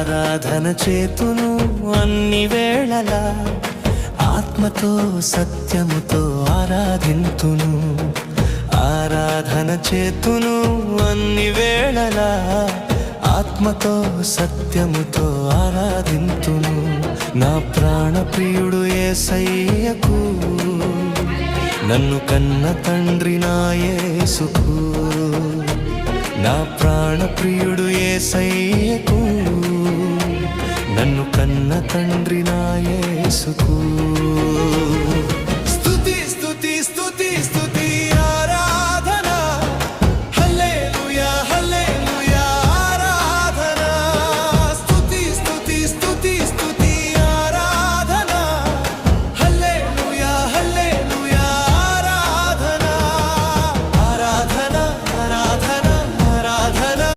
ఆరాధన చేతును అన్ని వేళలా, ఆత్మతో సత్యముతో ఆరాధింతును. ఆరాధన చేతును అన్ని వేళలా, ఆత్మతో సత్యముతో ఆరాధింతును. నా ప్రాణ ప్రియుడు యేసయ్యకు, నన్ను కన్న తండ్రి నా యేసుకు. నా ప్రాణ ప్రియుడు యేసయ్యకు, నన్ను కన్న తండ్రి నా యేసుకు.